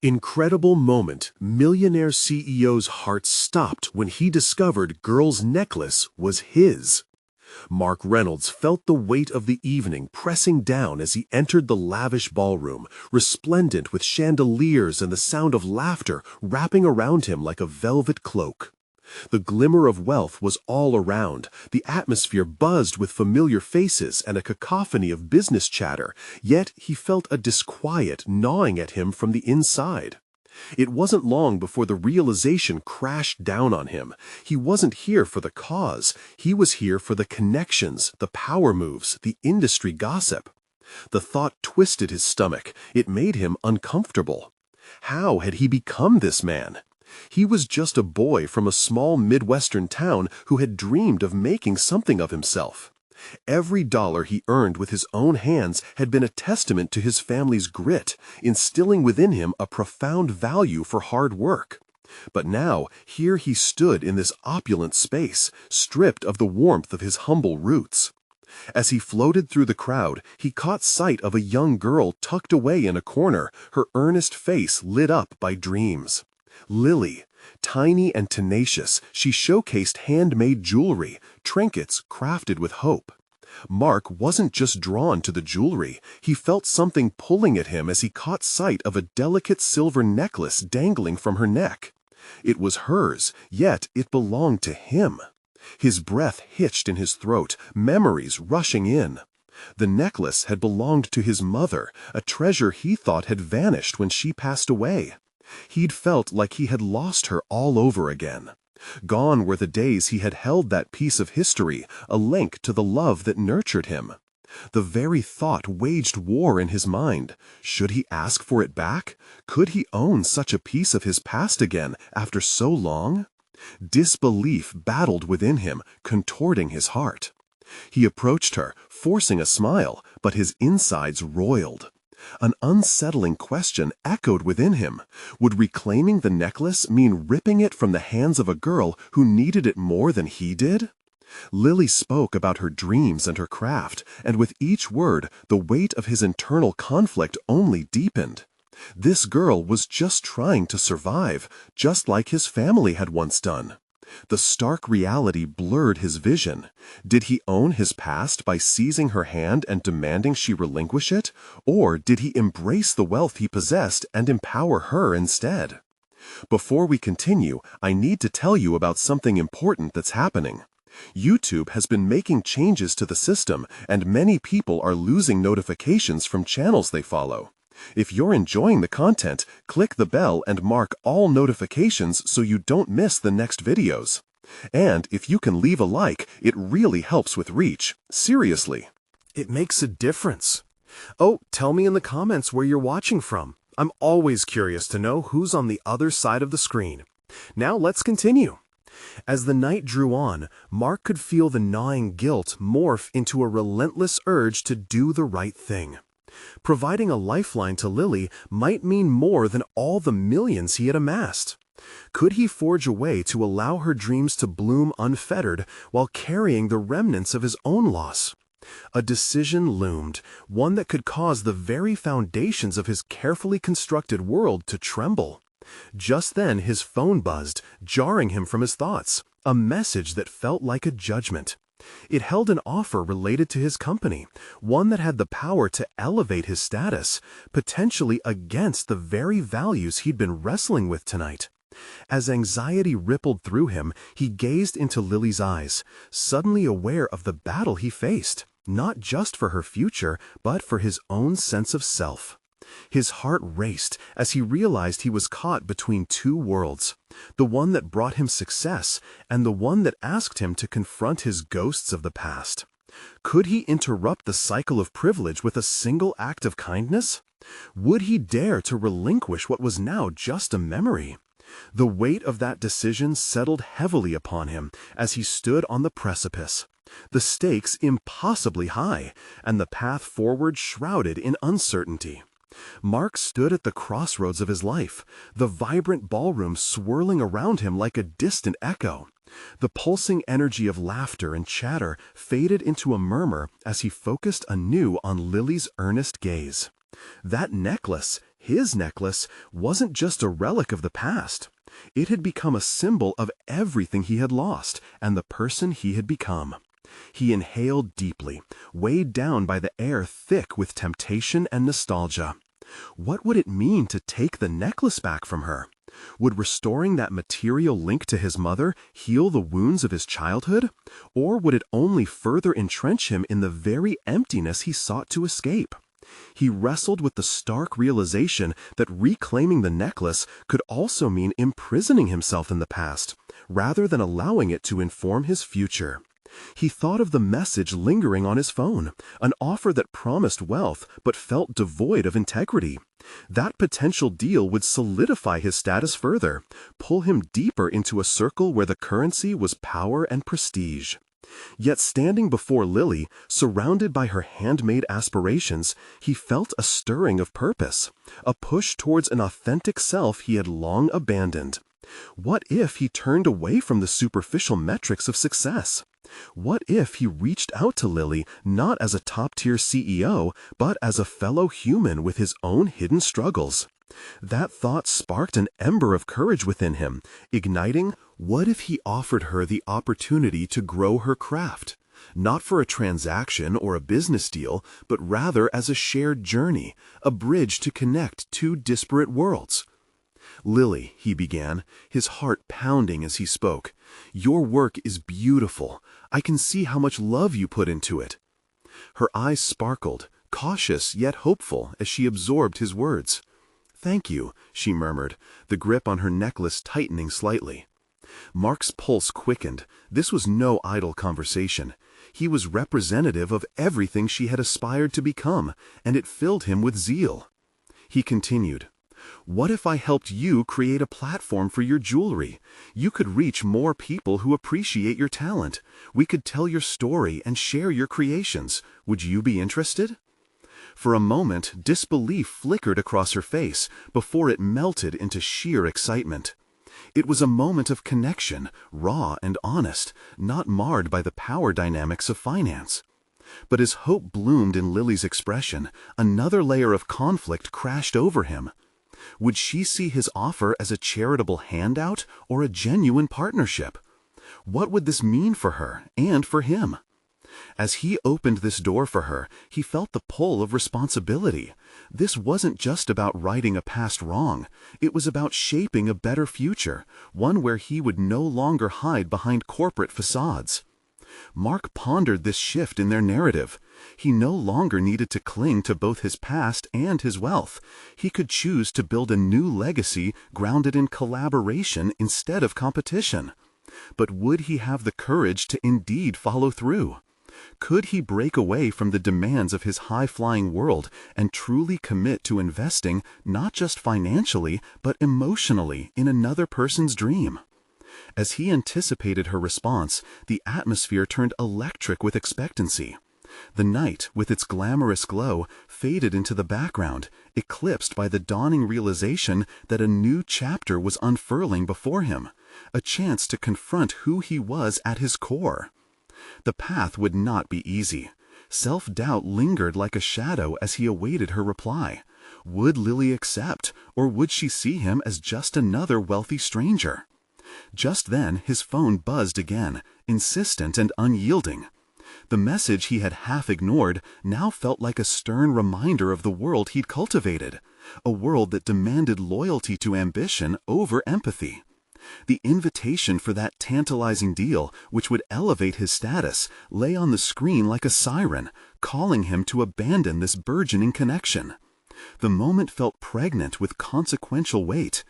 Incredible moment. Millionaire CEO's heart stopped when he discovered girl's necklace was his. Mark Reynolds felt the weight of the evening pressing down as he entered the lavish ballroom, resplendent with chandeliers and the sound of laughter wrapping around him like a velvet cloak. The glimmer of wealth was all around. The atmosphere buzzed with familiar faces and a cacophony of business chatter, yet he felt a disquiet gnawing at him from the inside. It wasn't long before the realization crashed down on him. He wasn't here for the cause. He was here for the connections, the power moves, the industry gossip. The thought twisted his stomach. It made him uncomfortable. How had he become this man? He was just a boy from a small Midwestern town who had dreamed of making something of himself. Every dollar he earned with his own hands had been a testament to his family's grit, instilling within him a profound value for hard work. But now, here he stood in this opulent space, stripped of the warmth of his humble roots. As he floated through the crowd, he caught sight of a young girl tucked away in a corner, her earnest face lit up by dreams. Lily. Tiny and tenacious, she showcased handmade jewelry, trinkets crafted with hope. Mark wasn't just drawn to the jewelry. He felt something pulling at him as he caught sight of a delicate silver necklace dangling from her neck. It was hers, yet it belonged to him. His breath hitched in his throat, memories rushing in. The necklace had belonged to his mother, a treasure he thought had vanished when she passed away. He'd felt like he had lost her all over again. Gone were the days he had held that piece of history, a link to the love that nurtured him. The very thought waged war in his mind. Should he ask for it back? Could he own such a piece of his past again after so long? Disbelief battled within him, contorting his heart. He approached her, forcing a smile, but his insides roiled. An unsettling question echoed within him. Would reclaiming the necklace mean ripping it from the hands of a girl who needed it more than he did? Lily spoke about her dreams and her craft, and with each word, the weight of his internal conflict only deepened. This girl was just trying to survive, just like his family had once done. The stark reality blurred his vision. Did he own his past by seizing her hand and demanding she relinquish it? Or did he embrace the wealth he possessed and empower her instead? Before we continue, I need to tell you about something important that's happening. YouTube has been making changes to the system, and many people are losing notifications from channels they follow. If you're enjoying the content, click the bell and mark all notifications so you don't miss the next videos. And if you can leave a like, it really helps with reach. Seriously. It makes a difference. Oh, tell me in the comments where you're watching from. I'm always curious to know who's on the other side of the screen. Now let's continue. As the night drew on, Mark could feel the gnawing guilt morph into a relentless urge to do the right thing. Providing a lifeline to Lily might mean more than all the millions he had amassed. Could he forge a way to allow her dreams to bloom unfettered while carrying the remnants of his own loss? A decision loomed, one that could cause the very foundations of his carefully constructed world to tremble. Just then his phone buzzed, jarring him from his thoughts, a message that felt like a judgment. It held an offer related to his company, one that had the power to elevate his status, potentially against the very values he'd been wrestling with tonight. As anxiety rippled through him, he gazed into Lily's eyes, suddenly aware of the battle he faced, not just for her future, but for his own sense of self. His heart raced as he realized he was caught between two worlds, the one that brought him success and the one that asked him to confront his ghosts of the past. Could he interrupt the cycle of privilege with a single act of kindness? Would he dare to relinquish what was now just a memory? The weight of that decision settled heavily upon him as he stood on the precipice. The stakes impossibly high, and the path forward shrouded in uncertainty. Mark stood at the crossroads of his life, the vibrant ballroom swirling around him like a distant echo. The pulsing energy of laughter and chatter faded into a murmur as he focused anew on Lily's earnest gaze. That necklace, His necklace wasn't just a relic of the past. It had become a symbol of everything he had lost and the person he had become. He inhaled deeply, weighed down by the air thick with temptation and nostalgia. What would it mean to take the necklace back from her? Would restoring that material link to his mother heal the wounds of his childhood? Or would it only further entrench him in the very emptiness he sought to escape? He wrestled with the stark realization that reclaiming the necklace could also mean imprisoning himself in the past, rather than allowing it to inform his future. He thought of the message lingering on his phone, an offer that promised wealth but felt devoid of integrity. That potential deal would solidify his status further, pull him deeper into a circle where the currency was power and prestige. Yet standing before Lily, surrounded by her handmade aspirations, he felt a stirring of purpose, a push towards an authentic self he had long abandoned. What if he turned away from the superficial metrics of success? What if he reached out to Lily not as a top-tier CEO, but as a fellow human with his own hidden struggles? That thought sparked an ember of courage within him, igniting, what if he offered her the opportunity to grow her craft? Not for a transaction or a business deal, but rather as a shared journey, a bridge to connect two disparate worlds. "Lily," he began, his heart pounding as he spoke, "your work is beautiful. I can see how much love you put into it." Her eyes sparkled, cautious yet hopeful, as she absorbed his words. "Thank you," she murmured, the grip on her necklace tightening slightly. Mark's pulse quickened. This was no idle conversation. He was representative of everything she had aspired to become, and it filled him with zeal. He continued, "What if I helped you create a platform for your jewelry? You could reach more people who appreciate your talent. We could tell your story and share your creations. Would you be interested?" For a moment, disbelief flickered across her face before it melted into sheer excitement. It was a moment of connection, raw and honest, not marred by the power dynamics of finance. But as hope bloomed in Lily's expression, another layer of conflict crashed over him. Would she see his offer as a charitable handout or a genuine partnership? What would this mean for her and for him? As he opened this door for her, he felt the pull of responsibility. This wasn't just about righting a past wrong. It was about shaping a better future, one where he would no longer hide behind corporate facades. Mark pondered this shift in their narrative. He no longer needed to cling to both his past and his wealth. He could choose to build a new legacy grounded in collaboration instead of competition. But would he have the courage to indeed follow through? Could he break away from the demands of his high-flying world and truly commit to investing not just financially, but emotionally in another person's dream? As he anticipated her response, the atmosphere turned electric with expectancy. The night, with its glamorous glow, faded into the background, eclipsed by the dawning realization that a new chapter was unfurling before him, a chance to confront who he was at his core. The path would not be easy. Self-doubt lingered like a shadow as he awaited her reply. Would Lily accept, or would she see him as just another wealthy stranger? Just then, his phone buzzed again, insistent and unyielding. The message he had half ignored now felt like a stern reminder of the world he'd cultivated, a world that demanded loyalty to ambition over empathy. The invitation for that tantalizing deal, which would elevate his status, lay on the screen like a siren, calling him to abandon this burgeoning connection. The moment felt pregnant with consequential weight.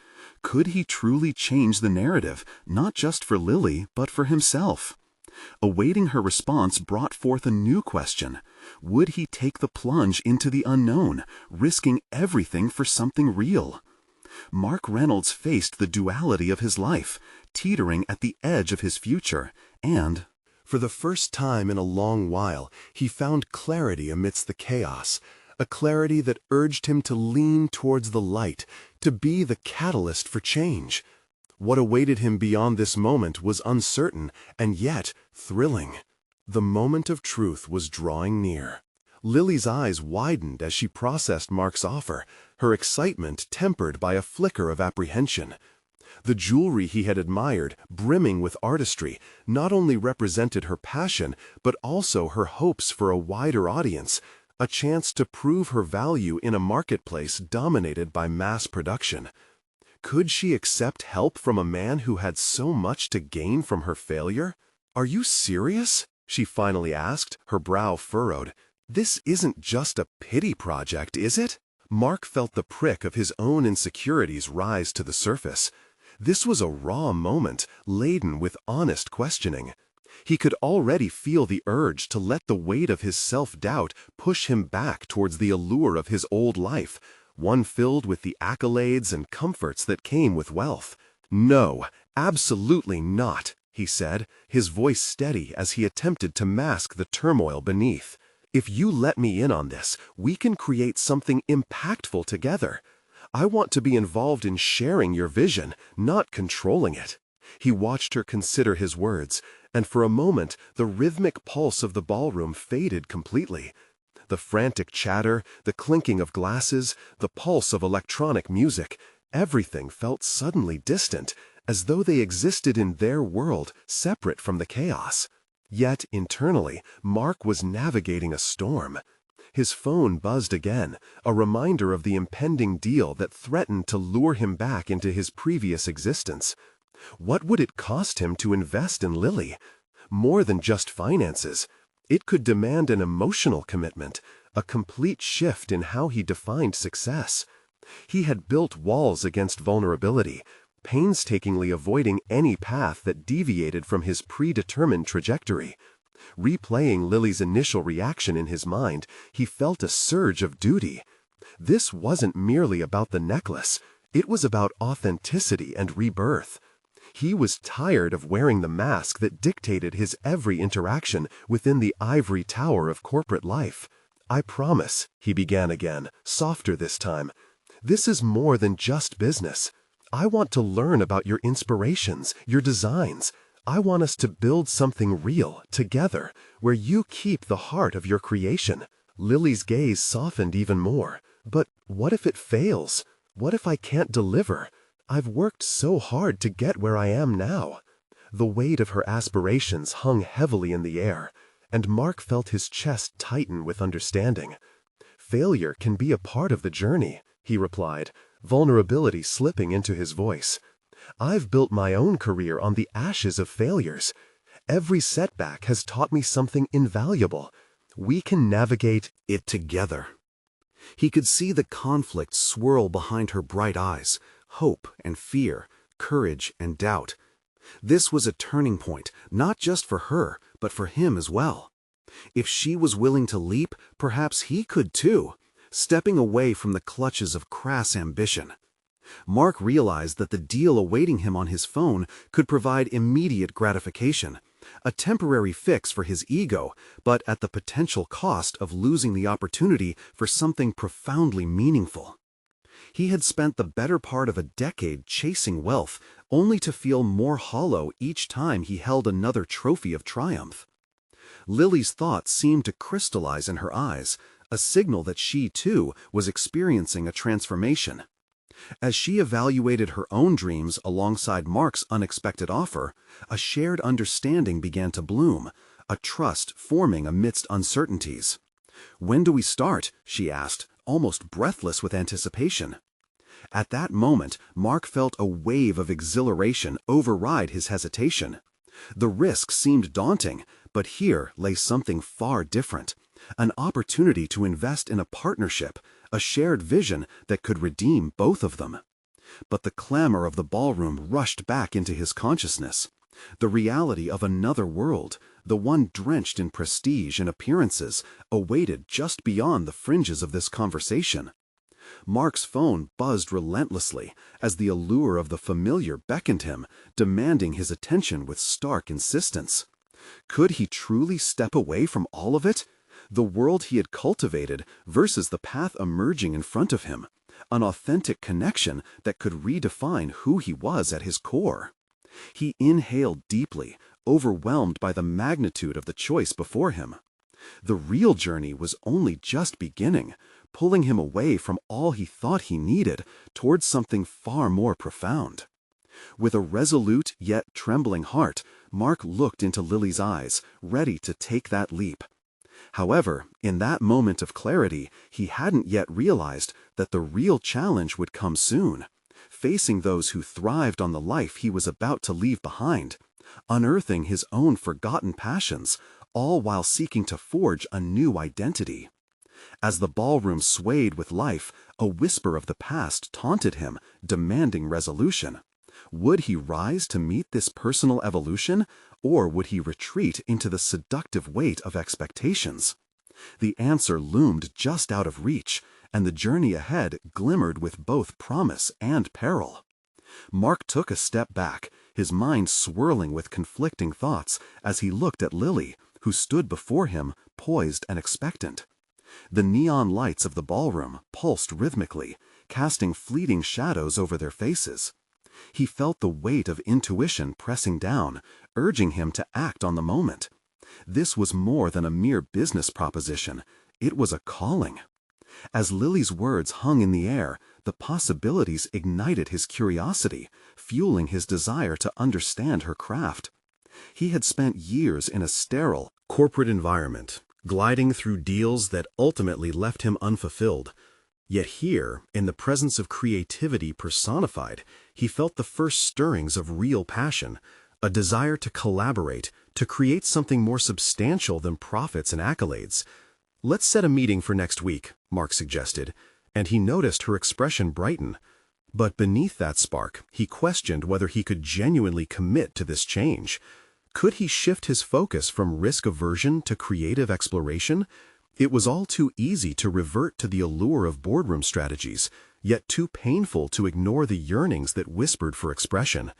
Could he truly change the narrative, not just for Lily, but for himself? Awaiting her response brought forth a new question. Would he take the plunge into the unknown, risking everything for something real? Mark Reynolds faced the duality of his life, teetering at the edge of his future, and, for the first time in a long while, he found clarity amidst the chaos, a clarity that urged him to lean towards the light, to be the catalyst for change. What awaited him beyond this moment was uncertain and yet thrilling. The moment of truth was drawing near. Lily's eyes widened as she processed Mark's offer, her excitement tempered by a flicker of apprehension. The jewelry he had admired, brimming with artistry, not only represented her passion, but also her hopes for a wider audience, a chance to prove her value in a marketplace dominated by mass production. Could she accept help from a man who had so much to gain from her failure? "Are you serious?" she finally asked, her brow furrowed. "This isn't just a pity project, is it?" Mark felt the prick of his own insecurities rise to the surface. This was a raw moment, laden with honest questioning. He could already feel the urge to let the weight of his self-doubt push him back towards the allure of his old life, one filled with the accolades and comforts that came with wealth. "No, absolutely not," he said, his voice steady as he attempted to mask the turmoil beneath. "If you let me in on this, we can create something impactful together. I want to be involved in sharing your vision, not controlling it." He watched her consider his words, and for a moment the rhythmic pulse of the ballroom faded completely. The frantic chatter, the clinking of glasses, the pulse of electronic music, everything felt suddenly distant, as though they existed in their world, separate from the chaos. Yet, internally, Mark was navigating a storm. His phone buzzed again, a reminder of the impending deal that threatened to lure him back into his previous existence. What would it cost him to invest in Lily? More than just finances. It could demand an emotional commitment, a complete shift in how he defined success. He had built walls against vulnerability, painstakingly avoiding any path that deviated from his predetermined trajectory. Replaying Lily's initial reaction in his mind, he felt a surge of duty. This wasn't merely about the necklace. It was about authenticity and rebirth. He was tired of wearing the mask that dictated his every interaction within the ivory tower of corporate life. "I promise," he began again, softer this time. "This is more than just business. I want to learn about your inspirations, your designs. I want us to build something real, together, where you keep the heart of your creation." Lily's gaze softened even more. "But what if it fails? What if I can't deliver? I've worked so hard to get where I am now." The weight of her aspirations hung heavily in the air, and Mark felt his chest tighten with understanding. "Failure can be a part of the journey," he replied, vulnerability slipping into his voice. "I've built my own career on the ashes of failures. Every setback has taught me something invaluable. We can navigate it together." He could see the conflict swirl behind her bright eyes, hope and fear, courage and doubt. This was a turning point, not just for her, but for him as well. If she was willing to leap, perhaps he could too, stepping away from the clutches of crass ambition. Mark realized that the deal awaiting him on his phone could provide immediate gratification, a temporary fix for his ego, but at the potential cost of losing the opportunity for something profoundly meaningful. He had spent the better part of a decade chasing wealth, only to feel more hollow each time he held another trophy of triumph. Lily's thoughts seemed to crystallize in her eyes, a signal that she, too, was experiencing a transformation. As she evaluated her own dreams alongside Mark's unexpected offer, a shared understanding began to bloom, a trust forming amidst uncertainties. "When do we start?" she asked, almost breathless with anticipation. At that moment, Mark felt a wave of exhilaration override his hesitation. The risk seemed daunting, but here lay something far different, an opportunity to invest in a partnership, a shared vision that could redeem both of them. But the clamor of the ballroom rushed back into his consciousness. The reality of another world, the one drenched in prestige and appearances, awaited just beyond the fringes of this conversation. Mark's phone buzzed relentlessly as the allure of the familiar beckoned him, demanding his attention with stark insistence. Could he truly step away from all of it? The world he had cultivated versus the path emerging in front of him, an authentic connection that could redefine who he was at his core. He inhaled deeply, overwhelmed by the magnitude of the choice before him. The real journey was only just beginning, pulling him away from all he thought he needed towards something far more profound. With a resolute yet trembling heart, Mark looked into Lily's eyes, ready to take that leap. However, in that moment of clarity, he hadn't yet realized that the real challenge would come soon, facing those who thrived on the life he was about to leave behind, unearthing his own forgotten passions, all while seeking to forge a new identity. As the ballroom swayed with life, a whisper of the past taunted him, demanding resolution. Would he rise to meet this personal evolution, or would he retreat into the seductive weight of expectations? The answer loomed just out of reach, and the journey ahead glimmered with both promise and peril. Mark took a step back, his mind swirling with conflicting thoughts as he looked at Lily, who stood before him, poised and expectant. The neon lights of the ballroom pulsed rhythmically, casting fleeting shadows over their faces. He felt the weight of intuition pressing down, urging him to act on the moment. This was more than a mere business proposition. It was a calling. As Lily's words hung in the air, the possibilities ignited his curiosity, fueling his desire to understand her craft. He had spent years in a sterile, corporate environment, gliding through deals that ultimately left him unfulfilled. Yet here, in the presence of creativity personified, he felt the first stirrings of real passion, a desire to collaborate, to create something more substantial than profits and accolades. "Let's set a meeting for next week," Mark suggested, and he noticed her expression brighten. But beneath that spark, he questioned whether he could genuinely commit to this change. Could he shift his focus from risk aversion to creative exploration? It was all too easy to revert to the allure of boardroom strategies, yet too painful to ignore the yearnings that whispered for expression.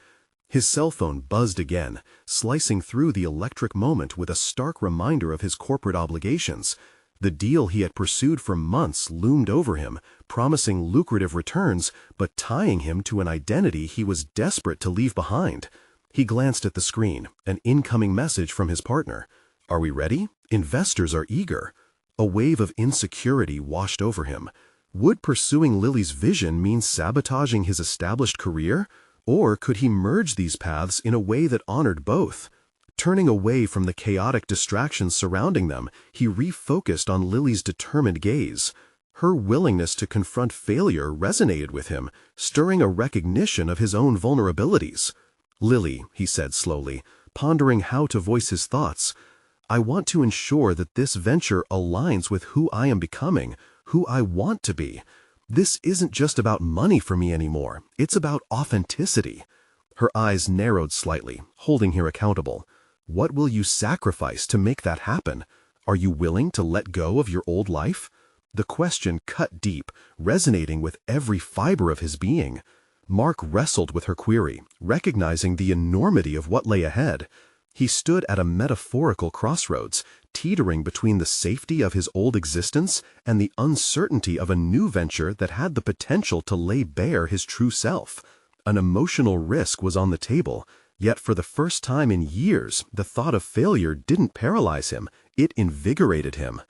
His cell phone buzzed again, slicing through the electric moment with a stark reminder of his corporate obligations. The deal he had pursued for months loomed over him, promising lucrative returns, but tying him to an identity he was desperate to leave behind. He glanced at the screen, an incoming message from his partner. "Are we ready? Investors are eager." A wave of insecurity washed over him. Would pursuing Lily's vision mean sabotaging his established career? Or could he merge these paths in a way that honored both? Turning away from the chaotic distractions surrounding them, he refocused on Lily's determined gaze. Her willingness to confront failure resonated with him, stirring a recognition of his own vulnerabilities. "Lily," he said slowly, pondering how to voice his thoughts, "I want to ensure that this venture aligns with who I am becoming, who I want to be. This isn't just about money for me anymore. It's about authenticity." Her eyes narrowed slightly, holding her accountable. "What will you sacrifice to make that happen? Are you willing to let go of your old life?" The question cut deep, resonating with every fiber of his being. Mark wrestled with her query, recognizing the enormity of what lay ahead. He stood at a metaphorical crossroads, teetering between the safety of his old existence and the uncertainty of a new venture that had the potential to lay bare his true self. An emotional risk was on the table, yet for the first time in years, the thought of failure didn't paralyze him, it invigorated him.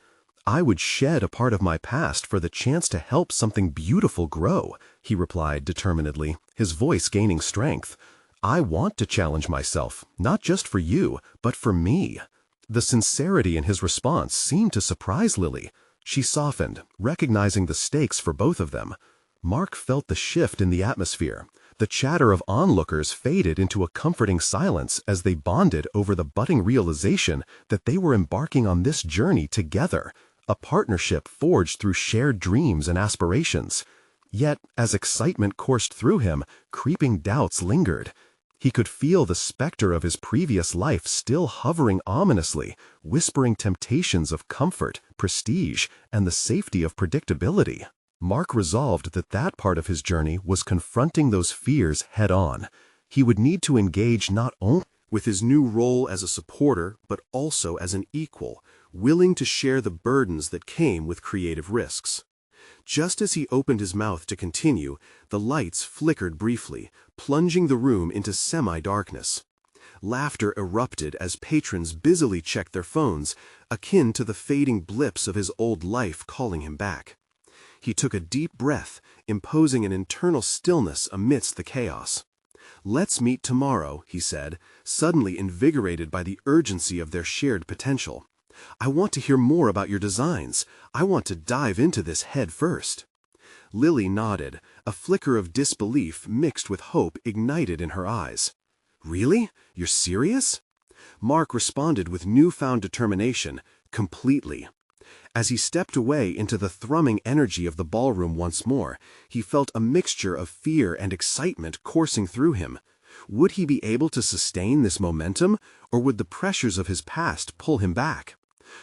"I would shed a part of my past for the chance to help something beautiful grow," he replied determinedly, his voice gaining strength. "I want to challenge myself, not just for you, but for me." The sincerity in his response seemed to surprise Lily. She softened, recognizing the stakes for both of them. Mark felt the shift in the atmosphere. The chatter of onlookers faded into a comforting silence as they bonded over the budding realization that they were embarking on this journey together, a partnership forged through shared dreams and aspirations. Yet, as excitement coursed through him, creeping doubts lingered. He could feel the specter of his previous life still hovering ominously, whispering temptations of comfort, prestige, and the safety of predictability. Mark resolved that that part of his journey was confronting those fears head-on. He would need to engage not only with his new role as a supporter, but also as an equal, willing to share the burdens that came with creative risks. Just as he opened his mouth to continue, the lights flickered briefly, plunging the room into semi-darkness. Laughter erupted as patrons busily checked their phones, akin to the fading blips of his old life calling him back. He took a deep breath, imposing an internal stillness amidst the chaos. "Let's meet tomorrow," he said, suddenly invigorated by the urgency of their shared potential. "I want to hear more about your designs. I want to dive into this head first." Lily nodded, a flicker of disbelief mixed with hope ignited in her eyes. "Really? You're serious?" Mark responded with newfound determination, completely. As he stepped away into the thrumming energy of the ballroom once more, he felt a mixture of fear and excitement coursing through him. Would he be able to sustain this momentum, or would the pressures of his past pull him back?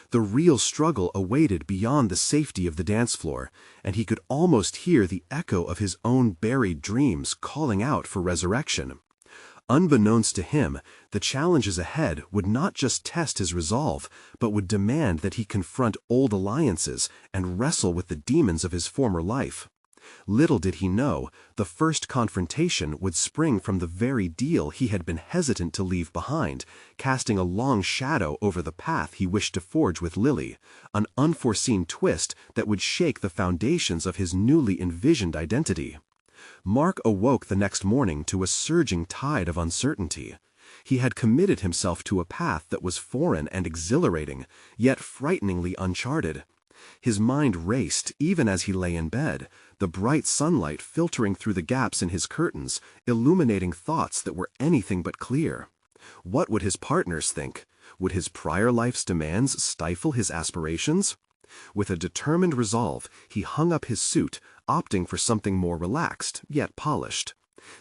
The real struggle awaited beyond the safety of the dance floor, and he could almost hear the echo of his own buried dreams calling out for resurrection. Unbeknownst to him, the challenges ahead would not just test his resolve, but would demand that he confront old alliances and wrestle with the demons of his former life. Little did he know, the first confrontation would spring from the very deal he had been hesitant to leave behind, casting a long shadow over the path he wished to forge with Lily, an unforeseen twist that would shake the foundations of his newly envisioned identity. Mark awoke the next morning to a surging tide of uncertainty. He had committed himself to a path that was foreign and exhilarating, yet frighteningly uncharted. His mind raced even as he lay in bed, the bright sunlight filtering through the gaps in his curtains, illuminating thoughts that were anything but clear. What would his partners think? Would his prior life's demands stifle his aspirations? With a determined resolve, he hung up his suit, opting for something more relaxed, yet polished.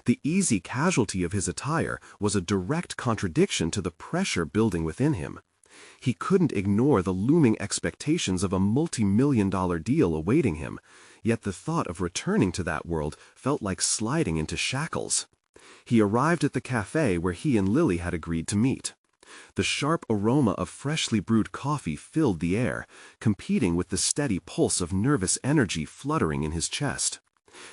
The easy casualty of his attire was a direct contradiction to the pressure building within him. He couldn't ignore the looming expectations of a multi-million-dollar deal awaiting him, yet the thought of returning to that world felt like sliding into shackles. He arrived at the cafe where he and Lily had agreed to meet. The sharp aroma of freshly brewed coffee filled the air, competing with the steady pulse of nervous energy fluttering in his chest.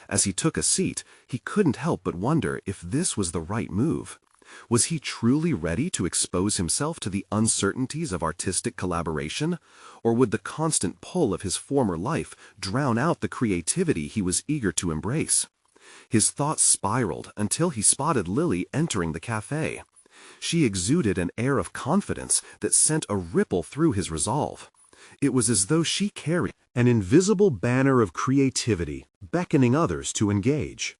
As he took a seat, he couldn't help but wonder if this was the right move. Was he truly ready to expose himself to the uncertainties of artistic collaboration, or would the constant pull of his former life drown out the creativity he was eager to embrace? His thoughts spiraled until he spotted Lily entering the cafe. She exuded an air of confidence that sent a ripple through his resolve. It was as though she carried an invisible banner of creativity, beckoning others to engage.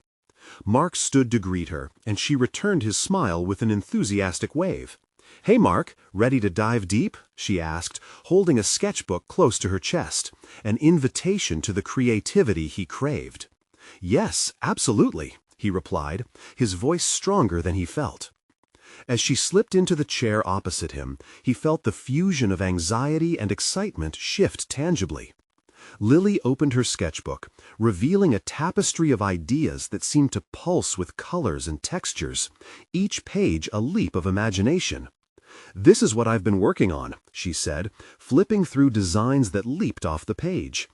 Mark stood to greet her, and she returned his smile with an enthusiastic wave. "Hey, Mark, ready to dive deep?" she asked, holding a sketchbook close to her chest, an invitation to the creativity he craved. "Yes, absolutely," he replied, his voice stronger than he felt. As she slipped into the chair opposite him, he felt the fusion of anxiety and excitement shift tangibly. Lily opened her sketchbook, revealing a tapestry of ideas that seemed to pulse with colors and textures, each page a leap of imagination. "This is what I've been working on," she said, flipping through designs that leaped off the page.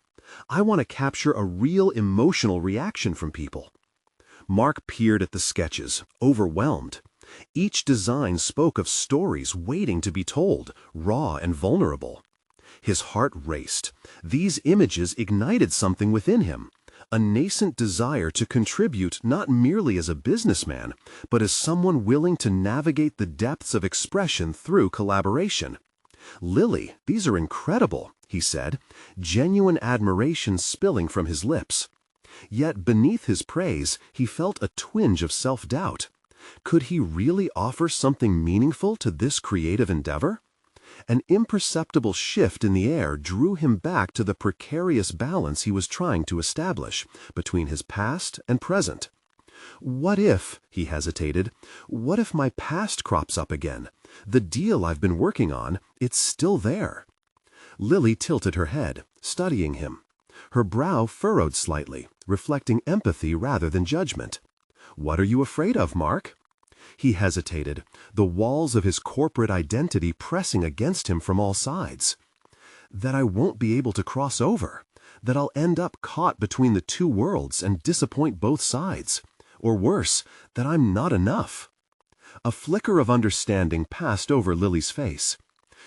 "I want to capture a real emotional reaction from people." Mark peered at the sketches, overwhelmed. Each design spoke of stories waiting to be told, raw and vulnerable. His heart raced. These images ignited something within him, a nascent desire to contribute not merely as a businessman, but as someone willing to navigate the depths of expression through collaboration. "Lily, these are incredible," he said, genuine admiration spilling from his lips. Yet beneath his praise, he felt a twinge of self-doubt. Could he really offer something meaningful to this creative endeavor? An imperceptible shift in the air drew him back to the precarious balance he was trying to establish between his past and present. "What if," he hesitated, "what if my past crops up again? The deal I've been working on, it's still there." Lily tilted her head, studying him. Her brow furrowed slightly, reflecting empathy rather than judgment. "What are you afraid of, Mark?" He hesitated, the walls of his corporate identity pressing against him from all sides. "That I won't be able to cross over. That I'll end up caught between the two worlds and disappoint both sides. Or worse, that I'm not enough." A flicker of understanding passed over Lily's face.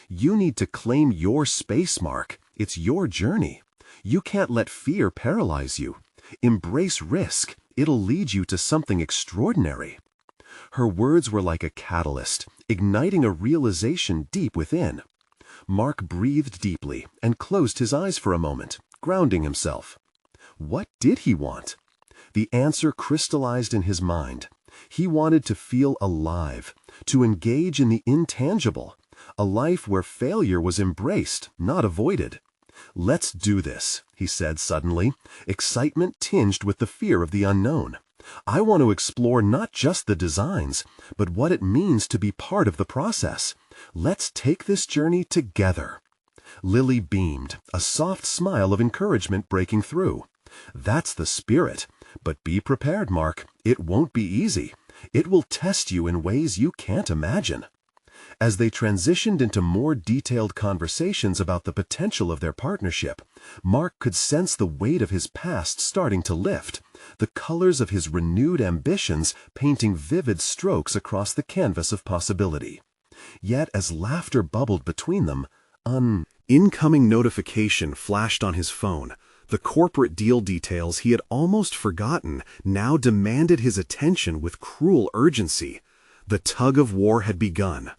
You need to claim your space, Mark. It's your journey. You can't let fear paralyze you. Embrace risk. It'll lead you to something extraordinary. Her words were like a catalyst, igniting a realization deep within. Mark breathed deeply and closed his eyes for a moment, grounding himself. What did he want? The answer crystallized in his mind. He wanted to feel alive, to engage in the intangible, a life where failure was embraced, not avoided. Let's do this, he said suddenly, excitement tinged with the fear of the unknown. I want to explore not just the designs, but what it means to be part of the process. Let's take this journey together. Lily beamed, a soft smile of encouragement breaking through. That's the spirit. But be prepared, Mark. It won't be easy. It will test you in ways you can't imagine. As they transitioned into more detailed conversations about the potential of their partnership, Mark could sense the weight of his past starting to lift, the colors of his renewed ambitions painting vivid strokes across the canvas of possibility. Yet as laughter bubbled between them, an incoming notification flashed on his phone. The corporate deal details he had almost forgotten now demanded his attention with cruel urgency. The tug of war had begun.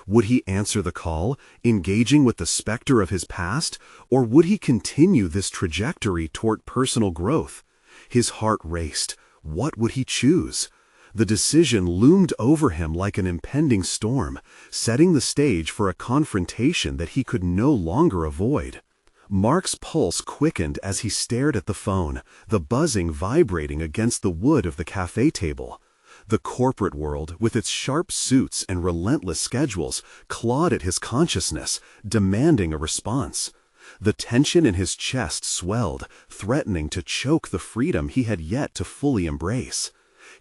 Would he answer the call, engaging with the specter of his past, or would he continue this trajectory toward personal growth? His heart raced. What would he choose? The decision loomed over him like an impending storm, setting the stage for a confrontation that he could no longer avoid. Mark's pulse quickened as he stared at the phone, the buzzing vibrating against the wood of the cafe table. The corporate world, with its sharp suits and relentless schedules, clawed at his consciousness, demanding a response. The tension in his chest swelled, threatening to choke the freedom he had yet to fully embrace.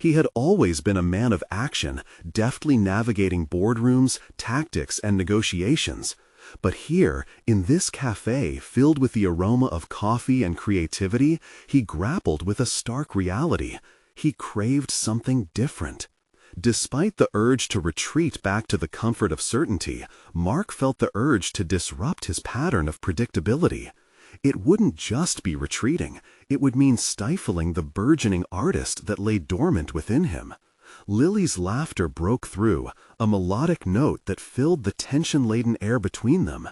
He had always been a man of action, deftly navigating boardrooms, tactics, and negotiations. But here, in this cafe filled with the aroma of coffee and creativity, he grappled with a stark reality. He craved something different. Despite the urge to retreat back to the comfort of certainty, Mark felt the urge to disrupt his pattern of predictability. It wouldn't just be retreating, it would mean stifling the burgeoning artist that lay dormant within him. Lily's laughter broke through, a melodic note that filled the tension-laden air between them.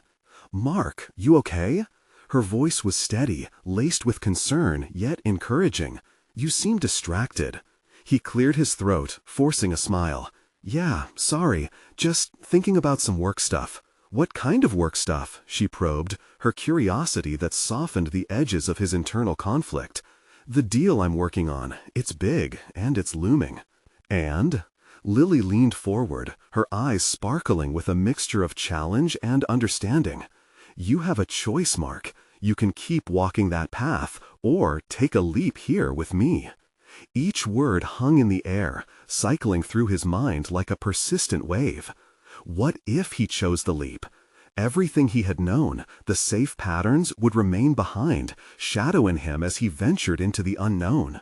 "Mark, you okay?" Her voice was steady, laced with concern, yet encouraging. "You seem distracted." He cleared his throat, forcing a smile. "Yeah, sorry, just thinking about some work stuff." "What kind of work stuff?" she probed, her curiosity that softened the edges of his internal conflict. "The deal I'm working on. It's big, and it's looming." "And?" Lily leaned forward, her eyes sparkling with a mixture of challenge and understanding. "You have a choice, Mark. You can keep walking that path, or take a leap here with me." Each word hung in the air, cycling through his mind like a persistent wave. What if he chose the leap? Everything he had known, the safe patterns, would remain behind, shadowing him as he ventured into the unknown.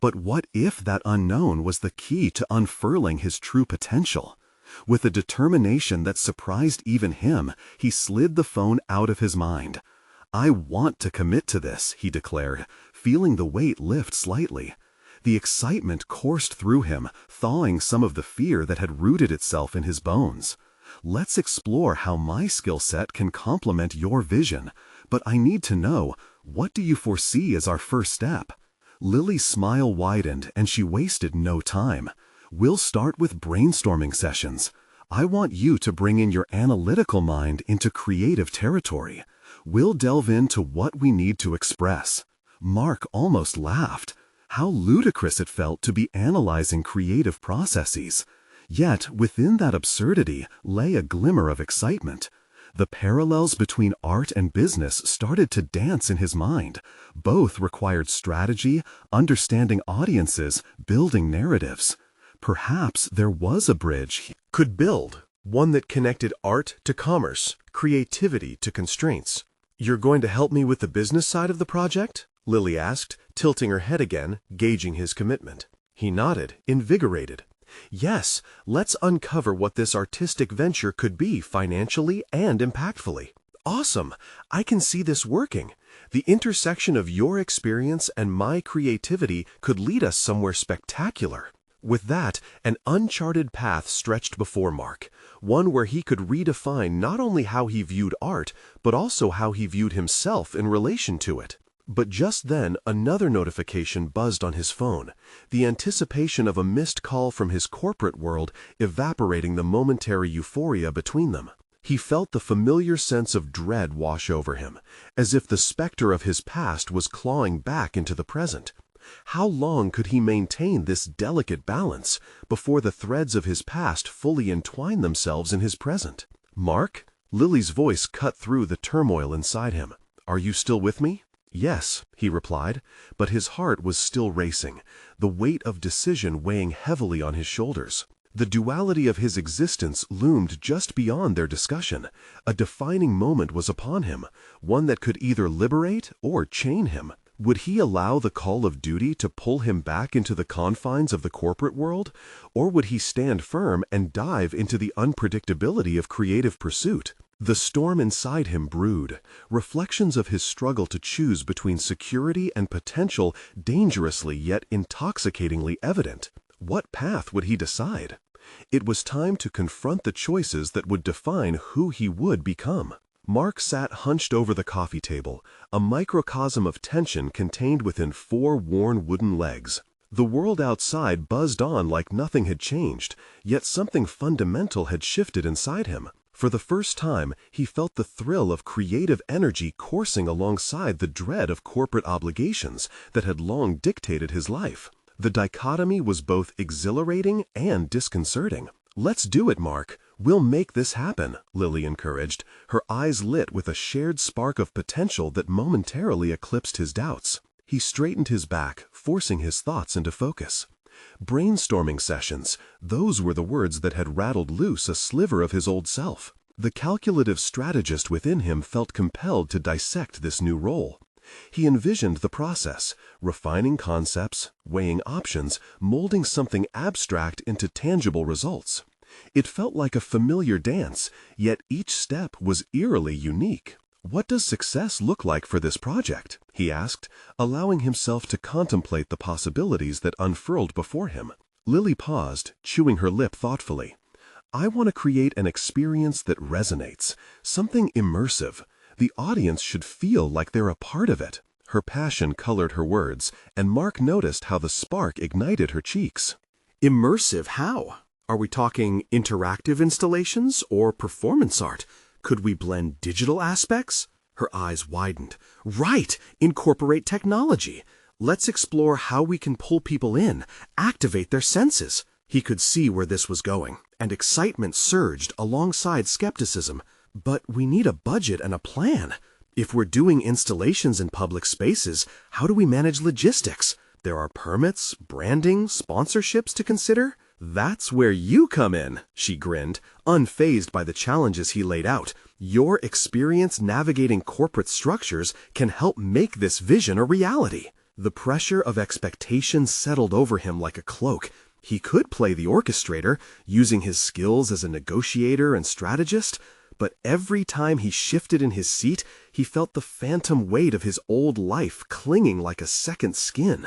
But what if that unknown was the key to unfurling his true potential? With a determination that surprised even him, he slid the phone out of his mind. "I want to commit to this," he declared, feeling the weight lift slightly. The excitement coursed through him, thawing some of the fear that had rooted itself in his bones. "Let's explore how my skill set can complement your vision. But I need to know, what do you foresee as our first step?" Lily's smile widened, and she wasted no time. "We'll start with brainstorming sessions. I want you to bring in your analytical mind into creative territory. We'll delve into what we need to express." Mark almost laughed. How ludicrous it felt to be analyzing creative processes. Yet, within that absurdity lay a glimmer of excitement. The parallels between art and business started to dance in his mind. Both required strategy, understanding audiences, building narratives. Perhaps there was a bridge he could build, one that connected art to commerce, creativity to constraints. "You're going to help me with the business side of the project?" Lily asked, tilting her head again, gauging his commitment. He nodded, invigorated. Yes, let's uncover what this artistic venture could be financially and impactfully. Awesome! I can see this working. The intersection of your experience and my creativity could lead us somewhere spectacular. With that, an uncharted path stretched before Mark, one where he could redefine not only how he viewed art, but also how he viewed himself in relation to it. But just then, another notification buzzed on his phone, the anticipation of a missed call from his corporate world evaporating the momentary euphoria between them. He felt the familiar sense of dread wash over him, as if the specter of his past was clawing back into the present. How long could he maintain this delicate balance before the threads of his past fully entwine themselves in his present? "Mark?" Lily's voice cut through the turmoil inside him. "Are you still with me?" "Yes," he replied, but his heart was still racing, the weight of decision weighing heavily on his shoulders. The duality of his existence loomed just beyond their discussion. A defining moment was upon him, one that could either liberate or chain him. Would he allow the call of duty to pull him back into the confines of the corporate world, or would he stand firm and dive into the unpredictability of creative pursuit? The storm inside him brewed, reflections of his struggle to choose between security and potential dangerously yet intoxicatingly evident. What path would he decide? It was time to confront the choices that would define who he would become. Mark sat hunched over the coffee table, a microcosm of tension contained within 4 worn wooden legs. The world outside buzzed on like nothing had changed, yet something fundamental had shifted inside him. For the first time, he felt the thrill of creative energy coursing alongside the dread of corporate obligations that had long dictated his life. The dichotomy was both exhilarating and disconcerting. "Let's do it, Mark. We'll make this happen," Lily encouraged, her eyes lit with a shared spark of potential that momentarily eclipsed his doubts. He straightened his back, forcing his thoughts into focus. Brainstorming sessions, those were the words that had rattled loose a sliver of his old self. The calculative strategist within him felt compelled to dissect this new role. He envisioned the process, refining concepts, weighing options, molding something abstract into tangible results. It felt like a familiar dance, yet each step was eerily unique. "What does success look like for this project?" he asked, allowing himself to contemplate the possibilities that unfurled before him. Lily paused, chewing her lip thoughtfully. "I want to create an experience that resonates, something immersive. The audience should feel like they're a part of it." Her passion colored her words, and Mark noticed how the spark ignited her cheeks. "Immersive how? Are we talking interactive installations or performance art? Could we blend digital aspects?" Her eyes widened. "Right! Incorporate technology. Let's explore how we can pull people in, activate their senses." He could see where this was going, and excitement surged alongside skepticism. "But we need a budget and a plan. If we're doing installations in public spaces, how do we manage logistics? There are permits, branding, sponsorships to consider." "That's where you come in," she grinned, unfazed by the challenges he laid out. "Your experience navigating corporate structures can help make this vision a reality." The pressure of expectation settled over him like a cloak. He could play the orchestrator, using his skills as a negotiator and strategist, but every time he shifted in his seat, he felt the phantom weight of his old life clinging like a second skin.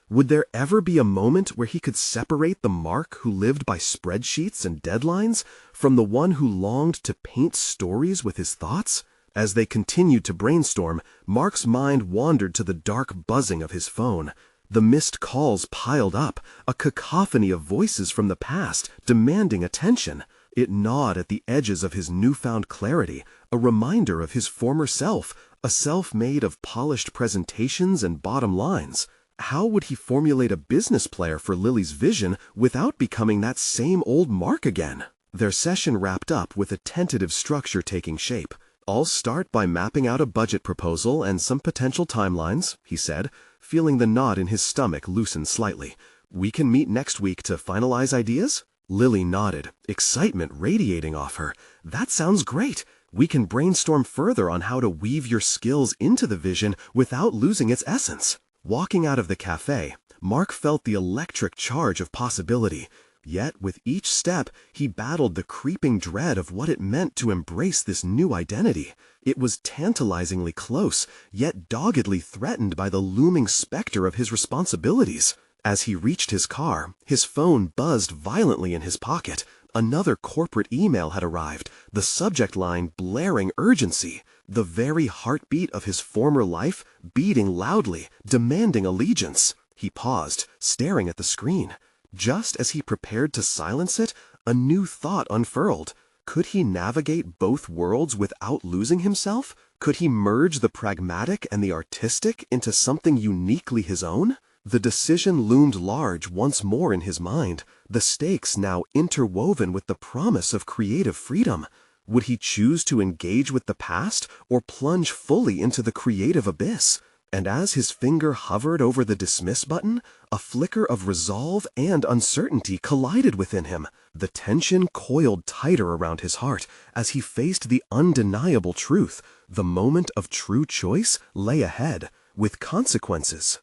Would there ever be a moment where he could separate the Mark who lived by spreadsheets and deadlines from the one who longed to paint stories with his thoughts? As they continued to brainstorm, Mark's mind wandered to the dark buzzing of his phone. The missed calls piled up, a cacophony of voices from the past demanding attention. It gnawed at the edges of his newfound clarity, a reminder of his former self, a self made of polished presentations and bottom lines. How would he formulate a business plan for Lily's vision without becoming that same old Mark again? Their session wrapped up with a tentative structure taking shape. "I'll start by mapping out a budget proposal and some potential timelines," he said, feeling the knot in his stomach loosen slightly. "We can meet next week to finalize ideas?" Lily nodded, excitement radiating off her. "That sounds great. We can brainstorm further on how to weave your skills into the vision without losing its essence." Walking out of the cafe, Mark felt the electric charge of possibility. Yet with each step, he battled the creeping dread of what it meant to embrace this new identity. It was tantalizingly close, yet doggedly threatened by the looming specter of his responsibilities. As he reached his car, his phone buzzed violently in his pocket. Another corporate email had arrived, the subject line blaring urgency. The very heartbeat of his former life beating loudly, demanding allegiance. He paused, staring at the screen. Just as he prepared to silence it, a new thought unfurled. Could he navigate both worlds without losing himself? Could he merge the pragmatic and the artistic into something uniquely his own? The decision loomed large once more in his mind, the stakes now interwoven with the promise of creative freedom. Would he choose to engage with the past or plunge fully into the creative abyss? And as his finger hovered over the dismiss button, a flicker of resolve and uncertainty collided within him. The tension coiled tighter around his heart as he faced the undeniable truth. The moment of true choice lay ahead, with consequences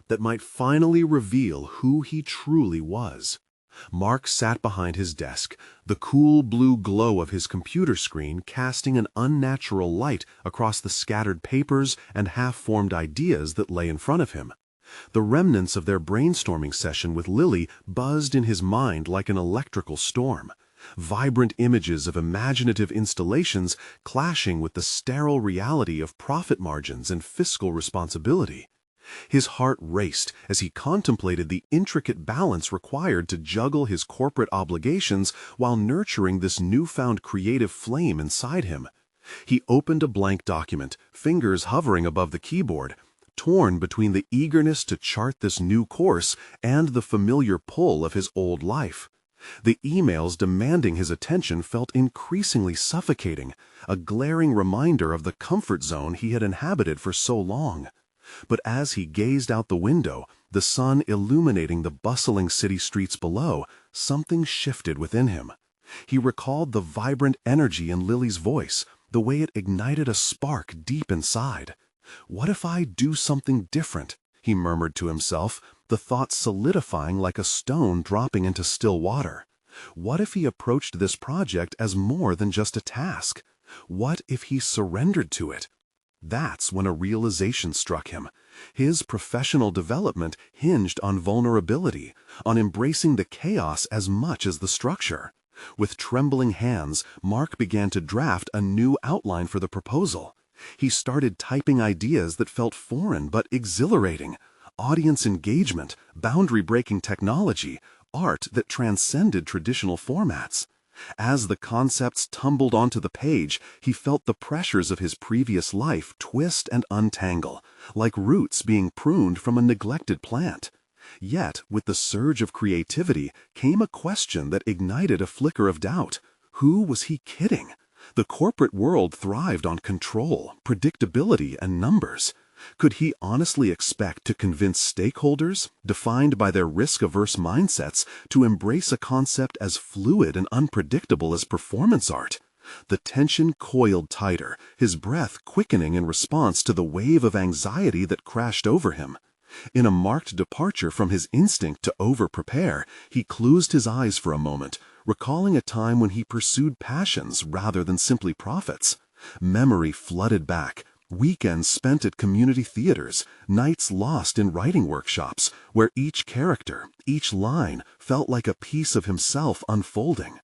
that might finally reveal who he truly was. Mark sat behind his desk, the cool blue glow of his computer screen casting an unnatural light across the scattered papers and half-formed ideas that lay in front of him. The remnants of their brainstorming session with Lily buzzed in his mind like an electrical storm. Vibrant images of imaginative installations clashing with the sterile reality of profit margins and fiscal responsibility. His heart raced as he contemplated the intricate balance required to juggle his corporate obligations while nurturing this newfound creative flame inside him. He opened a blank document, fingers hovering above the keyboard, torn between the eagerness to chart this new course and the familiar pull of his old life. The emails demanding his attention felt increasingly suffocating, a glaring reminder of the comfort zone he had inhabited for so long. But as he gazed out the window, the sun illuminating the bustling city streets below, something shifted within him. He recalled the vibrant energy in Lily's voice, the way it ignited a spark deep inside. "What if I do something different?" he murmured to himself, the thought solidifying like a stone dropping into still water. What if he approached this project as more than just a task? What if he surrendered to it? That's when a realization struck him. His professional development hinged on vulnerability, on embracing the chaos as much as the structure. With trembling hands, Mark began to draft a new outline for the proposal. He started typing ideas that felt foreign but exhilarating. Audience engagement, boundary-breaking technology, art that transcended traditional formats. As the concepts tumbled onto the page, he felt the pressures of his previous life twist and untangle, like roots being pruned from a neglected plant. Yet, with the surge of creativity came a question that ignited a flicker of doubt. Who was he kidding? The corporate world thrived on control, predictability, and numbers. Could he honestly expect to convince stakeholders, defined by their risk-averse mindsets, to embrace a concept as fluid and unpredictable as performance art? The tension coiled tighter, his breath quickening in response to the wave of anxiety that crashed over him. In a marked departure from his instinct to over-prepare, he closed his eyes for a moment, recalling a time when he pursued passions rather than simply profits. Memory flooded back. Weekends spent at community theaters, nights lost in writing workshops, where each character, each line, felt like a piece of himself unfolding.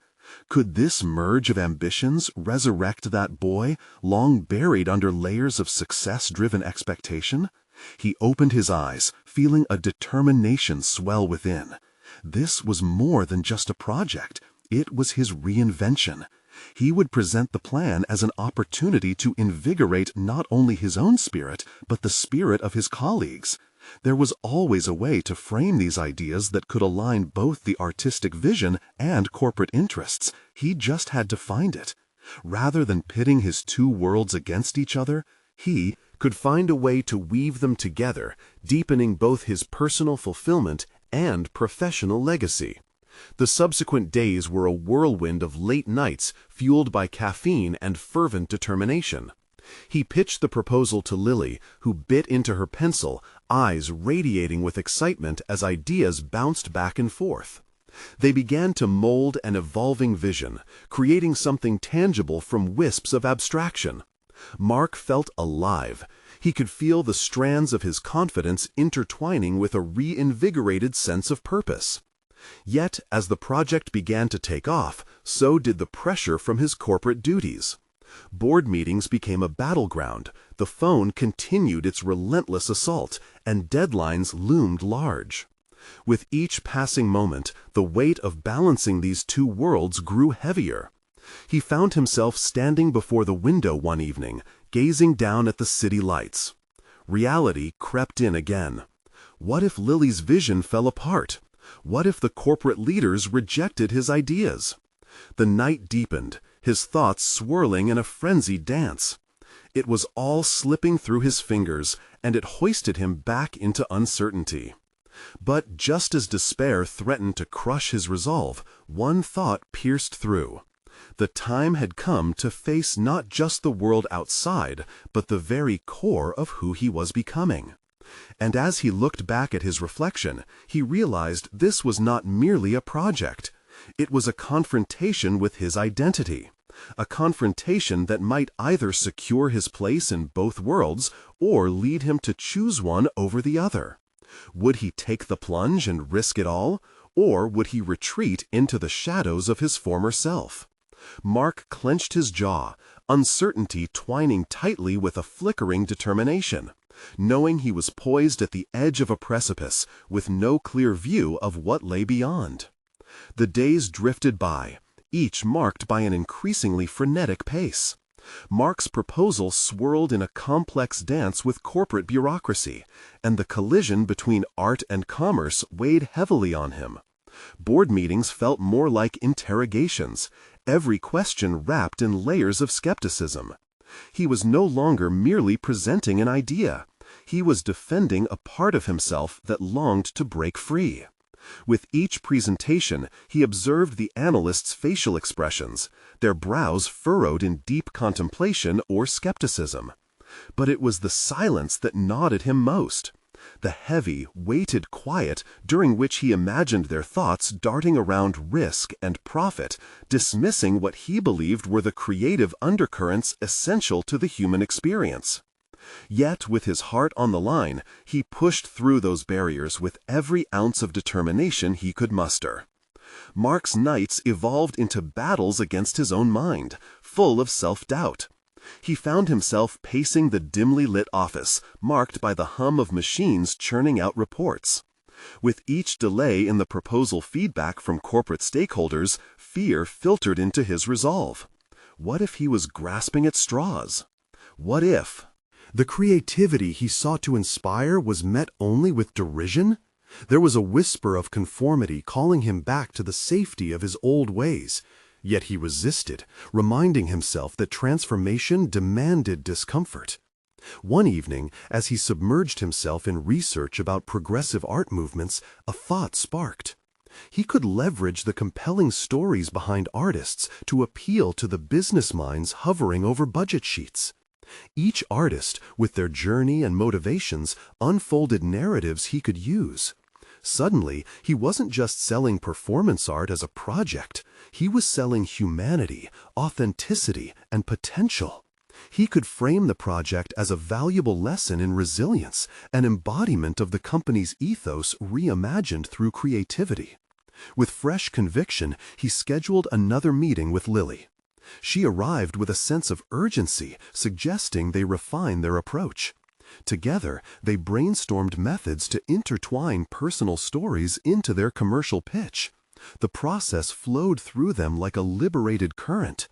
Could this merge of ambitions resurrect that boy, long buried under layers of success-driven expectation? He opened his eyes, feeling a determination swell within. This was more than just a project. It was his reinvention. He would present the plan as an opportunity to invigorate not only his own spirit, but the spirit of his colleagues. There was always a way to frame these ideas that could align both the artistic vision and corporate interests. He just had to find it. Rather than pitting his two worlds against each other, he could find a way to weave them together, deepening both his personal fulfillment and professional legacy. The subsequent days were a whirlwind of late nights fueled by caffeine and fervent determination. He pitched the proposal to Lily, who bit into her pencil, eyes radiating with excitement as ideas bounced back and forth. They began to mold an evolving vision, creating something tangible from wisps of abstraction. Mark felt alive. He could feel the strands of his confidence intertwining with a reinvigorated sense of purpose. Yet, as the project began to take off, so did the pressure from his corporate duties. Board meetings became a battleground, the phone continued its relentless assault, and deadlines loomed large. With each passing moment, the weight of balancing these two worlds grew heavier. He found himself standing before the window one evening, gazing down at the city lights. Reality crept in again. What if Lily's vision fell apart? What if the corporate leaders rejected his ideas? The night deepened, his thoughts swirling in a frenzied dance. It was all slipping through his fingers, and it hoisted him back into uncertainty. But just as despair threatened to crush his resolve, one thought pierced through. The time had come to face not just the world outside, but the very core of who he was becoming. And as he looked back at his reflection, he realized this was not merely a project. It was a confrontation with his identity. A confrontation that might either secure his place in both worlds or lead him to choose one over the other. Would he take the plunge and risk it all, or would he retreat into the shadows of his former self? Mark clenched his jaw, uncertainty twining tightly with a flickering determination, knowing he was poised at the edge of a precipice with no clear view of what lay beyond. The days drifted by, each marked by an increasingly frenetic pace. Mark's proposal swirled in a complex dance with corporate bureaucracy, and the collision between art and commerce weighed heavily on him. Board meetings felt more like interrogations, every question wrapped in layers of skepticism. He was no longer merely presenting an idea. He was defending a part of himself that longed to break free. With each presentation, he observed the analysts' facial expressions, their brows furrowed in deep contemplation or skepticism. But it was the silence that gnawed him most. The heavy, weighted quiet during which he imagined their thoughts darting around risk and profit, dismissing what he believed were the creative undercurrents essential to the human experience. Yet, with his heart on the line, he pushed through those barriers with every ounce of determination he could muster. Mark's nights evolved into battles against his own mind, full of self-doubt. He found himself pacing the dimly lit office, marked by the hum of machines churning out reports. With each delay in the proposal feedback from corporate stakeholders, fear filtered into his resolve. What if he was grasping at straws? What if the creativity he sought to inspire was met only with derision? There was a whisper of conformity calling him back to the safety of his old ways. Yet he resisted, reminding himself that transformation demanded discomfort. One evening, as he submerged himself in research about progressive art movements, a thought sparked. He could leverage the compelling stories behind artists to appeal to the business minds hovering over budget sheets. Each artist, with their journey and motivations, unfolded narratives he could use. Suddenly, he wasn't just selling performance art as a project. He was selling humanity, authenticity, and potential. He could frame the project as a valuable lesson in resilience, an embodiment of the company's ethos reimagined through creativity. With fresh conviction, he scheduled another meeting with Lily. She arrived with a sense of urgency, suggesting they refine their approach. Together, they brainstormed methods to intertwine personal stories into their commercial pitch. The process flowed through them like a liberated current.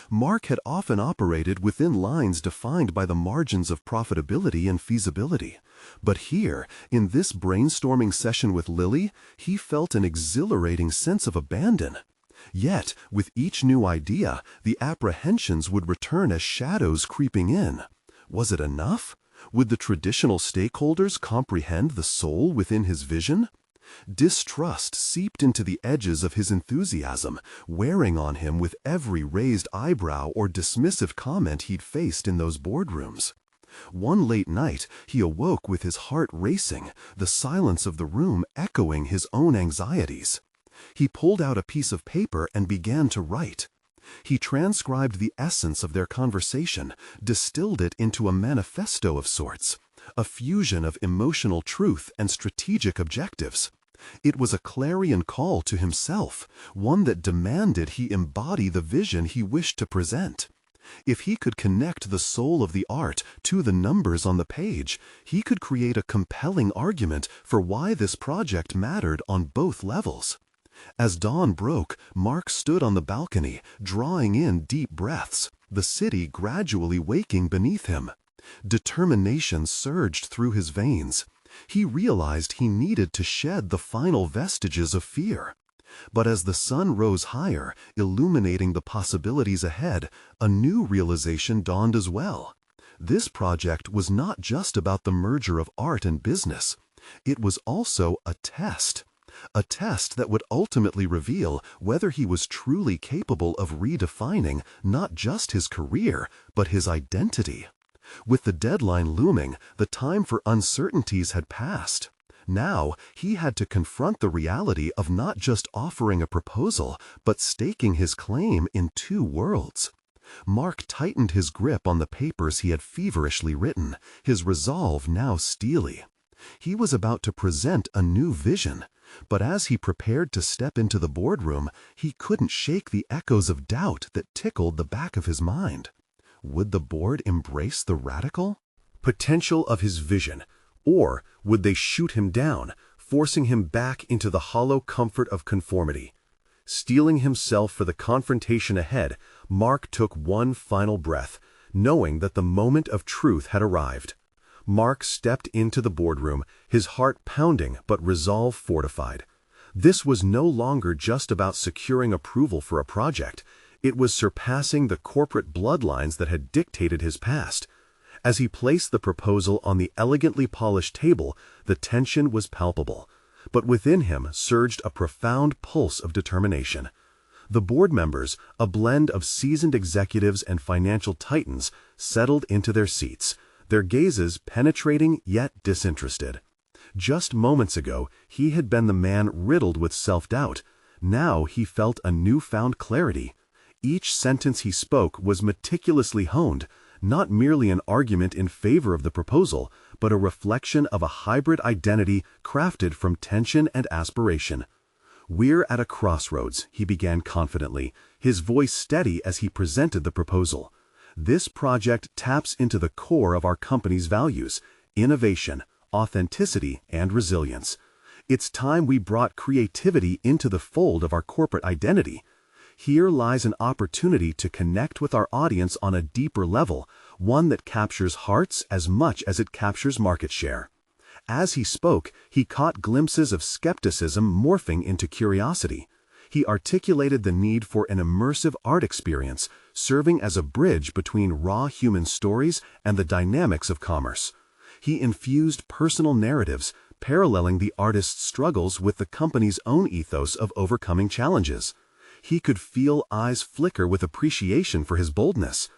Mark had often operated within lines defined by the margins of profitability and feasibility. But here, in this brainstorming session with Lily, he felt an exhilarating sense of abandon. Yet, with each new idea, the apprehensions would return as shadows creeping in. Was it enough? Would the traditional stakeholders comprehend the soul within his vision? Distrust seeped into the edges of his enthusiasm, wearing on him with every raised eyebrow or dismissive comment he'd faced in those boardrooms. One late night, he awoke with his heart racing, the silence of the room echoing his own anxieties. He pulled out a piece of paper and began to write. He transcribed the essence of their conversation, distilled it into a manifesto of sorts, a fusion of emotional truth and strategic objectives. It was a clarion call to himself, one that demanded he embody the vision he wished to present. If he could connect the soul of the art to the numbers on the page, he could create a compelling argument for why this project mattered on both levels. As dawn broke, Mark stood on the balcony, drawing in deep breaths, the city gradually waking beneath him. Determination surged through his veins. He realized he needed to shed the final vestiges of fear. But as the sun rose higher, illuminating the possibilities ahead, a new realization dawned as well. This project was not just about the merger of art and business. It was also a test that would ultimately reveal whether he was truly capable of redefining not just his career, but his identity. With the deadline looming, the time for uncertainties had passed. Now, he had to confront the reality of not just offering a proposal, but staking his claim in two worlds. Mark tightened his grip on the papers he had feverishly written, his resolve now steely. He was about to present a new vision, but as he prepared to step into the boardroom, he couldn't shake the echoes of doubt that tickled the back of his mind. Would the board embrace the radical potential of his vision, or would they shoot him down, forcing him back into the hollow comfort of conformity? Steeling himself for the confrontation ahead, Mark took one final breath, knowing that the moment of truth had arrived. Mark stepped into the boardroom, his heart pounding but resolve fortified. This was no longer just about securing approval for a project. It was surpassing the corporate bloodlines that had dictated his past. As he placed the proposal on the elegantly polished table, the tension was palpable. But within him surged a profound pulse of determination. The board members, a blend of seasoned executives and financial titans, settled into their seats, their gazes penetrating yet disinterested. Just moments ago, he had been the man riddled with self-doubt. Now he felt a newfound clarity. Each sentence he spoke was meticulously honed, not merely an argument in favor of the proposal, but a reflection of a hybrid identity crafted from tension and aspiration. "We're at a crossroads," he began confidently, his voice steady as he presented the proposal. "This project taps into the core of our company's values: innovation, authenticity, and resilience. It's time we brought creativity into the fold of our corporate identity. Here lies an opportunity to connect with our audience on a deeper level, one that captures hearts as much as it captures market share." As he spoke, he caught glimpses of skepticism morphing into curiosity. He articulated the need for an immersive art experience, serving as a bridge between raw human stories and the dynamics of commerce. He infused personal narratives, paralleling the artist's struggles with the company's own ethos of overcoming challenges. He could feel eyes flicker with appreciation for his boldness.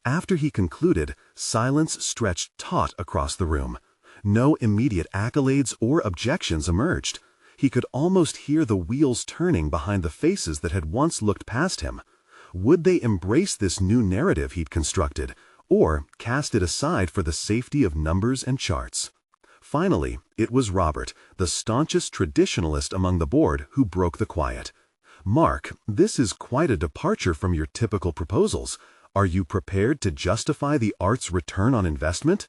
After he concluded, silence stretched taut across the room. No immediate accolades or objections emerged. He could almost hear the wheels turning behind the faces that had once looked past him. Would they embrace this new narrative he'd constructed, or cast it aside for the safety of numbers and charts? Finally, it was Robert, the staunchest traditionalist among the board, who broke the quiet. "Mark, this is quite a departure from your typical proposals. Are you prepared to justify the art's return on investment?"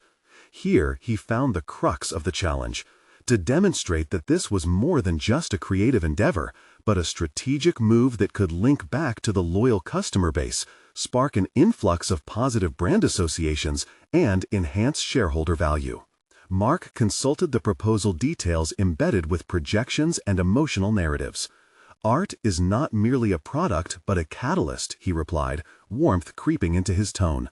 Here he found the crux of the challenge. To demonstrate that this was more than just a creative endeavor, but a strategic move that could link back to the loyal customer base, spark an influx of positive brand associations, and enhance shareholder value. Mark consulted the proposal details embedded with projections and emotional narratives. "Art is not merely a product, but a catalyst," he replied, warmth creeping into his tone.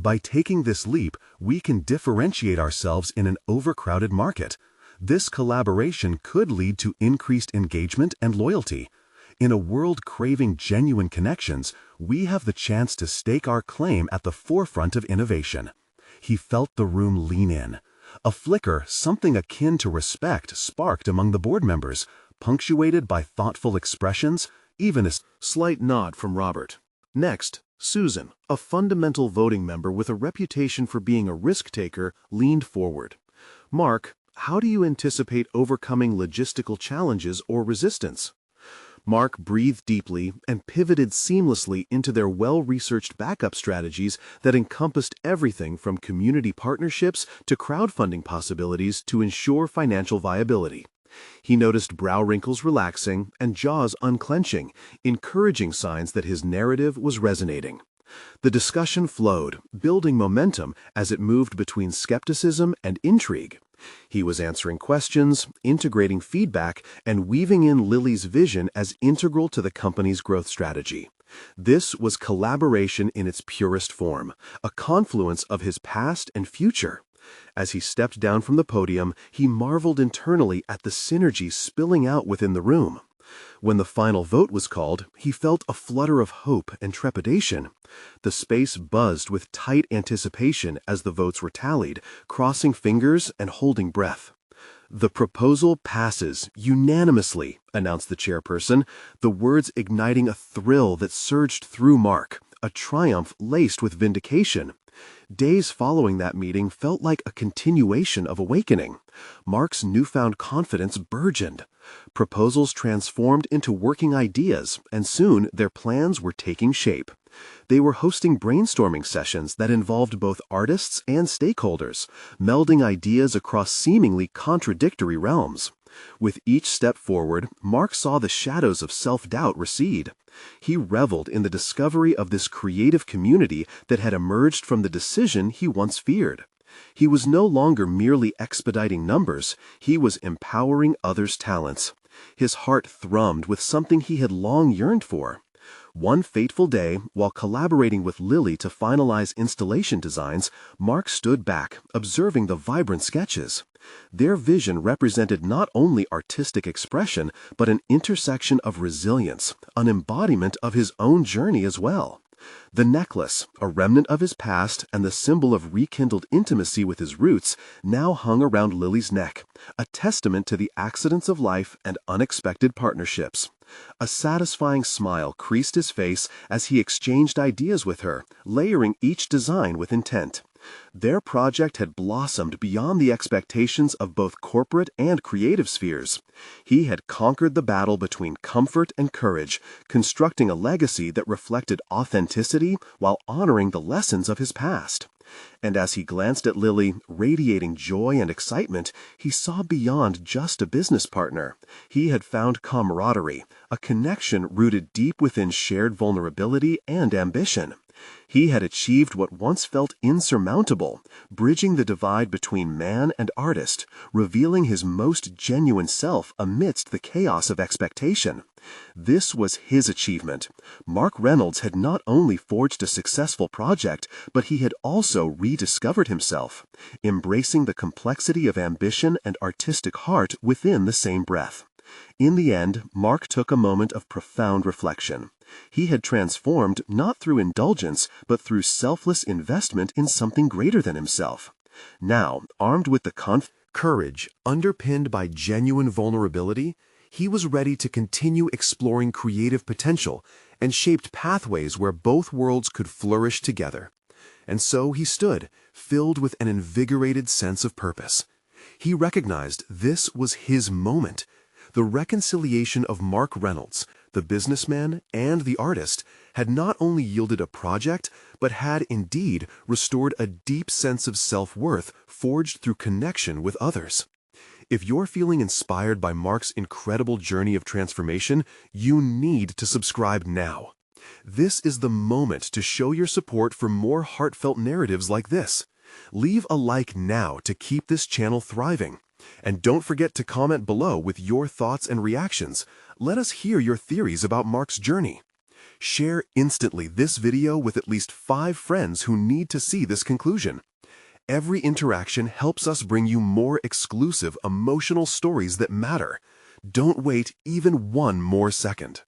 "By taking this leap, we can differentiate ourselves in an overcrowded market. This collaboration could lead to increased engagement and loyalty. In a world craving genuine connections, we have the chance to stake our claim at the forefront of innovation." He felt the room lean in. A flicker, something akin to respect, sparked among the board members, punctuated by thoughtful expressions, even a Slight nod from Robert. Next, Susan, a fundamental voting member with a reputation for being a risk-taker, leaned forward. Mark, how do you anticipate overcoming logistical challenges or resistance? Mark breathed deeply and pivoted seamlessly into their well-researched backup strategies that encompassed everything from community partnerships to crowdfunding possibilities to ensure financial viability. He noticed brow wrinkles relaxing and jaws unclenching, encouraging signs that his narrative was resonating. The discussion flowed, building momentum as it moved between skepticism and intrigue. He was answering questions, integrating feedback, and weaving in Lily's vision as integral to the company's growth strategy. This was collaboration in its purest form, a confluence of his past and future. As he stepped down from the podium, he marveled internally at the synergy spilling out within the room. When the final vote was called, he felt a flutter of hope and trepidation. The space buzzed with tight anticipation as the votes were tallied, crossing fingers and holding breath. "The proposal passes unanimously," announced the chairperson, the words igniting a thrill that surged through Mark, a triumph laced with vindication. Days following that meeting felt like a continuation of awakening. Mark's newfound confidence burgeoned. Proposals transformed into working ideas, and soon their plans were taking shape. They were hosting brainstorming sessions that involved both artists and stakeholders, melding ideas across seemingly contradictory realms. With each step forward, Mark saw the shadows of self-doubt recede. He reveled in the discovery of this creative community that had emerged from the decision he once feared. He was no longer merely expediting numbers, he was empowering others' talents. His heart thrummed with something he had long yearned for. One fateful day, while collaborating with Lily to finalize installation designs, Mark stood back, observing the vibrant sketches. Their vision represented not only artistic expression, but an intersection of resilience, an embodiment of his own journey as well. The necklace, a remnant of his past and the symbol of rekindled intimacy with his roots, now hung around Lily's neck, a testament to the accidents of life and unexpected partnerships. A satisfying smile creased his face as he exchanged ideas with her, layering each design with intent. Their project had blossomed beyond the expectations of both corporate and creative spheres. He had conquered the battle between comfort and courage, constructing a legacy that reflected authenticity while honoring the lessons of his past. And as he glanced at Lily, radiating joy and excitement, he saw beyond just a business partner. He had found camaraderie, a connection rooted deep within shared vulnerability and ambition. He had achieved what once felt insurmountable, bridging the divide between man and artist, revealing his most genuine self amidst the chaos of expectation. This was his achievement. Mark Reynolds had not only forged a successful project, but he had also rediscovered himself, embracing the complexity of ambition and artistic heart within the same breath. In the end, Mark took a moment of profound reflection. He had transformed not through indulgence, but through selfless investment in something greater than himself. Now, armed with the courage underpinned by genuine vulnerability, he was ready to continue exploring creative potential and shaped pathways where both worlds could flourish together. And so he stood, filled with an invigorated sense of purpose. He recognized this was his moment. The reconciliation of Mark Reynolds, the businessman and the artist, had not only yielded a project, but had indeed restored a deep sense of self-worth forged through connection with others. If you're feeling inspired by Mark's incredible journey of transformation, you need to subscribe now. This is the moment to show your support for more heartfelt narratives like this. Leave a like now to keep this channel thriving. And don't forget to comment below with your thoughts and reactions. Let us hear your theories about Mark's journey. Share instantly this video with at least 5 friends who need to see this conclusion. Every interaction helps us bring you more exclusive emotional stories that matter. Don't wait even one more second.